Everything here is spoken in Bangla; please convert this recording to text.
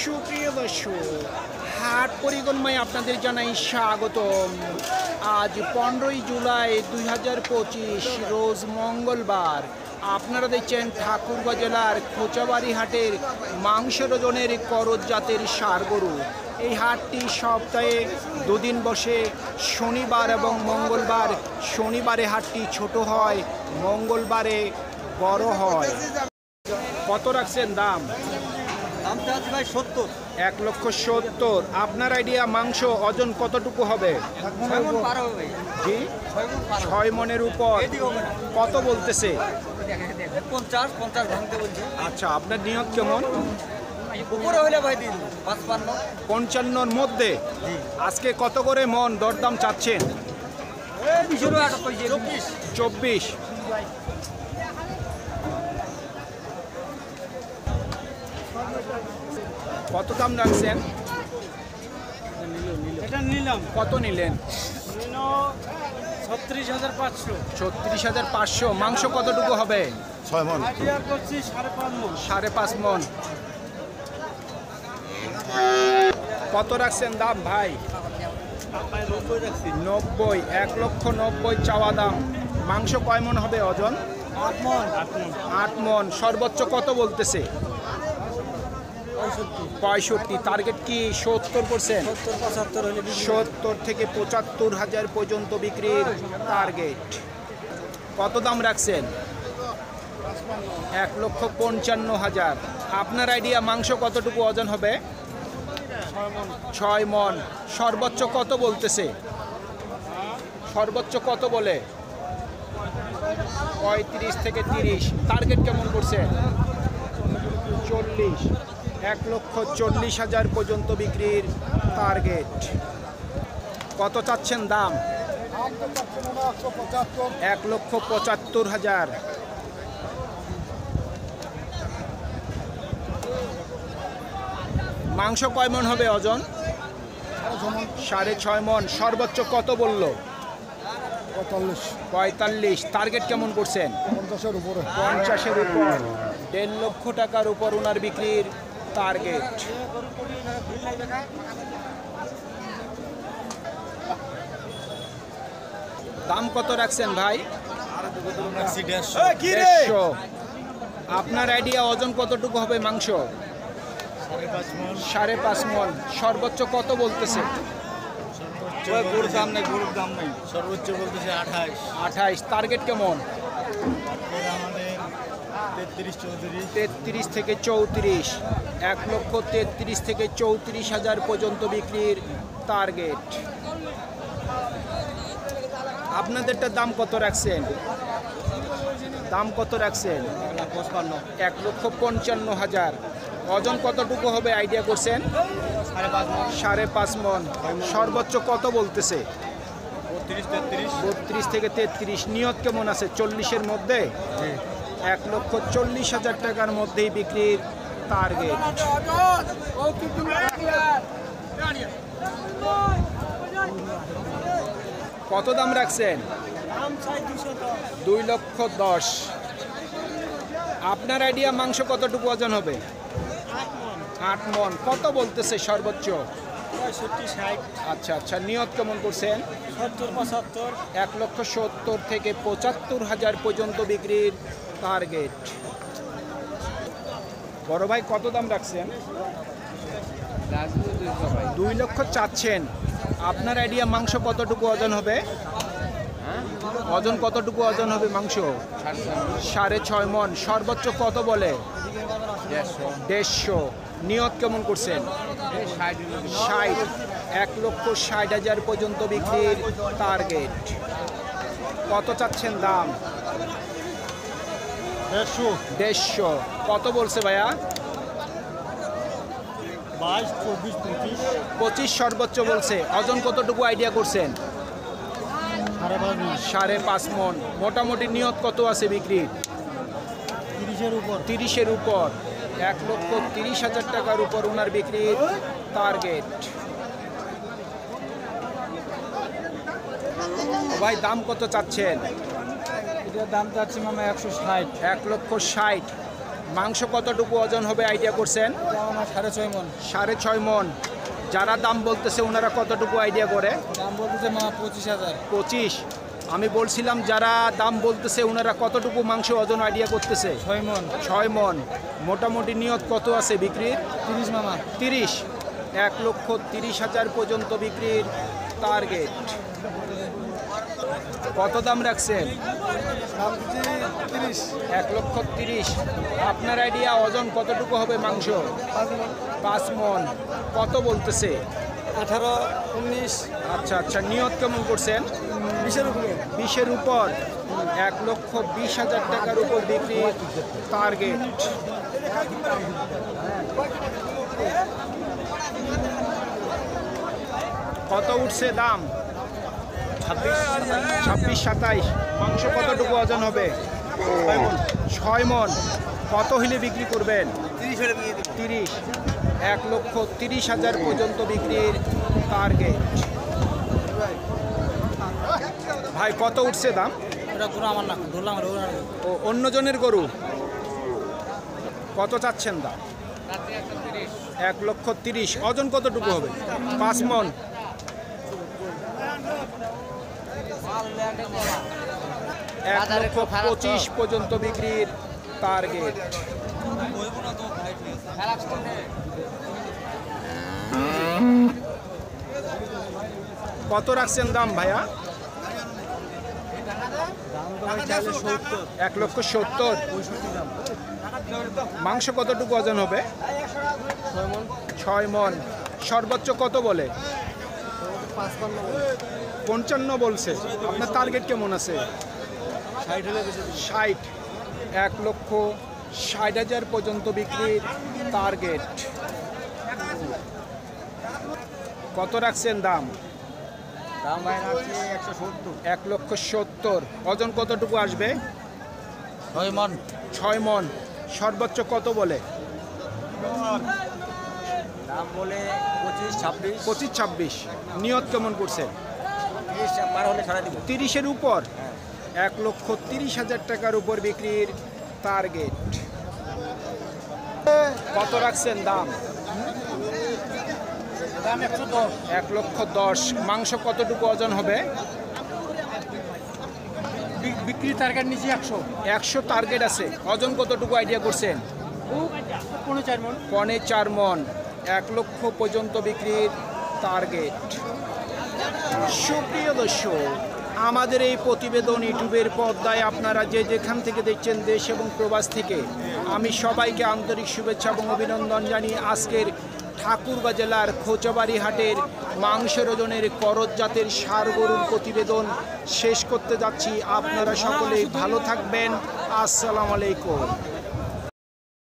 সুপ্রিয় দর্শক, হাট পরিক্রমায় আপনাদের জানাই স্বাগতম। আজ 15ই জুলাই 2025 রোজ মঙ্গলবার। আপনারা দেখছেন ঠাকুরগাঁও জেলার খোঁচাবাড়ি হাটের মাংসের ওজনের করজ জাতের ষাঁড় গরু। এই হাটটি সপ্তাহে দুদিন বসে, শনিবার এবং মঙ্গলবার। শনিবারে হাটটি ছোট হয়, মঙ্গলবারে বড় হয়। কত রাখছেন দাম? ভাই 70। 1,70,000। আপনার আইডিয়া মাংস ওজন কতটুকু হবে? জি, 6 মনের উপর। কত বলতেছে? 50 ভাঙতে বলছে। আচ্ছা, আপনার নিয়ত কেমন? উপরে হইলে ভাই দিন 55। 55-র মধ্যে। আজকে কত করে মন দরদাম চাচ্ছেন? 24। কত দাম রাখছেন? এটা নিলাম। কত নিলেন? 36,500। 36,500। মাংস কতটুকু হবে? 6 মণ। আইডিয়া করছি 5.5 মণ। 5.5 মণ। কত রাখছেন দাম ভাই? 90 রাখছি। 90। 1,90,000 চাওয়া দাম। মাংস কয় মণ হবে ওজন? 8 মণ। 8 মণ। সর্বোচ্চ কত বলতেছে? 65। টার্গেট কি 70%? 70-75 হলে 70 থেকে 75,000 পর্যন্ত বিক্রির টার্গেট। কত দাম রাখছেন? 1,55,000। আপনার আইডিয়া মাংস কতটুকু ওজন হবে? 6 মণ। সর্বোচ্চ কত বলতেছে? সর্বোচ্চ কত বলে? 35 থেকে 30। টার্গেট কেমন করছে? 40। 1,40,000 পর্যন্ত বিক্রির টার্গেট। কত চাচ্ছেন দাম? 1,75,000। মাংস কয় মণ হবে ওজন? 6.5 মণ। সর্বোচ্চ কত বলল? 45। টার্গেট কেমন করছেন? 50-এর উপরে। 50-এর উপর। 1.5 লক্ষ টাকার উপর ওনার বিক্রির টার্গেট। দাম কত রাখছেন ভাই? 150। আপনার আইডিয়া ওজন কতটুকু হবে মাংস? 5.5 মণ। সর্বোচ্চ কত বলতেছে? গরুর দাম নাই, গরুর দাম নাই। সর্বোচ্চ বলতেছে 28। 28। টার্গেট কেমন? আমাদের 33-34। 33 থেকে 34। 1,33,000 থেকে 34,000 পর্যন্ত বিক্রির টার্গেট। আপনাদেরটার দাম কত রাখছেন? দাম কত রাখছেন? 1,55,000। ওজন কতটুকু হবে আইডিয়া করছেন? 5.5 মণ। সর্বোচ্চ কত বলতেছে? 32 থেকে 33। নিয়ত কেমন আছে? 40-এর মধ্যে। 1,40,000 টাকার মধ্যেই বিক্রির টার্গেট। কত দাম রাখছেন? 2,10,000। আপনার আইডিয়া মাংস কতটুকু ওজন হবে? 8 মণ। কত বলতেছে সর্বোচ্চ? 65-60। আচ্ছা। নিয়ত কেমন করছেন? 70-75। 1,70,000 থেকে 75,000 পর্যন্ত বিক্রির টার্গেট। বড় ভাই কত দাম রাখছেন? 2 লক্ষ চাচ্ছেন। আপনার আইডিয়া মাংস কতটুকু ওজন হবে? ওজন কতটুকু ওজন হবে মাংস? 6.5 মণ। সর্বোচ্চ কত বলে? 150। নিয়ত কেমন করছেন? 60। 1,60,000 পর্যন্ত বিক্রির টার্গেট। কত চাচ্ছেন দাম? 150। কত বলছে ভাইয়া? 22-24-25। 25 সর্বোচ্চ বলছে। ওজন কতটুকু আইডিয়া করছেন? 5.5 মণ। মোটামুটি নিয়ত কত আছে বিক্রির? 30-এর উপর। 1,30,000 টাকার উপর ওনার বিক্রির টার্গেট। ভাই দাম কত চাচ্ছেন? এটার দাম চাচ্ছি মামা 160। 1,60,000। মাংস কতটুকু ওজন হবে আইডিয়া করছেন? 6.5 মন। 6.5 মন। যারা দাম বলতেছে ওনারা কতটুকু আইডিয়া করে? দাম বলতেছে 25,000। 25। আমি বলছিলাম যারা দাম বলতেছে ওনারা কতটুকু মাংস ওজন আইডিয়া করতেছে? 6 মন। 6 মন। মোটামুটি নিয়ত কত আছে বিক্রির? 30 মামা। 30। 1,30,000 পর্যন্ত বিক্রির টার্গেট। কত দাম রাখছেন? 30। 1,30,000। আপনার আইডিয়া ওজন কতটুকু হবে মাংস? 5 মন। কত বলতেছে? 18, 19। আচ্ছা আচ্ছা, নিয়ত কেমন করছেন? 20-এর উপরে। 20-এর উপর। 1,20,000 টাকার উপর বিক্রি টার্গেট। কত উঠছে দাম? 26-27। মাংস কতটুকু ওজন হবে? 6 মন। কত হইলে বিক্রি করবেন? 30। 1,30,000 পর্যন্ত বিক্রির টার্গেট। ভাই কত উঠছে দাম? এটা গরু আমার না, ধরলাম ও অন্যজনের গরু। কত চাচ্ছেন দাম? 1,30,000। ওজন কতটুকু হবে? 5 মন। 1,25,000 পর্যন্ত বিক্রির টার্গেট। কত রাখছেন দাম ভাইয়া? 1,70,000। মাংস কতটুকু ওজন হবে? 6 মন। সর্বোচ্চ কত বলে? 55 বলছে। আপনার টার্গেট কেমন আছে? 60। 1,60,000 পর্যন্ত বিক্রির টার্গেট। কত রাখছেন দাম? দাম ভাই রাখছি 170। 1,70,000। ওজন কতটুকু আসবে? 6 মন। 6 মন। সর্বোচ্চ কত বলে? দাম বলে 25-26। 25-26। নিয়ত কেমন করছে? 30 পার হলে ছাড়া দিব। 30-এর উপর। 1,30,000 টাকার উপর বিক্রির টার্গেট। কত রাখছেন দাম? দাম 110। 1,10,000। মাংস কতটুকু ওজন হবে? বিক্রি টার্গেট নিচে 100। 100 টার্গেট আছে। ওজন কতটুকু আইডিয়া করছেন? 4 মন। 4 মন। 1,00,000 পর্যন্ত বিক্রির টার্গেট। সুপ্রিয় দর্শক, আমাদের এই প্রতিবেদন ইউটিউবের পর্দায় আপনারা যে যেখান থেকে দেখছেন দেশ এবং প্রবাস থেকে, আমি সবাইকে আন্তরিক শুভেচ্ছা এবং অভিনন্দন জানিয়ে আজকের ঠাকুরগাঁ জেলার খোঁচাবাড়ি হাটের মাংসের ওজনের করজ জাতের ষাঁড় গরুর প্রতিবেদন শেষ করতে যাচ্ছি। আপনারা সকলেই ভালো থাকবেন। আসসালামু আলাইকুম।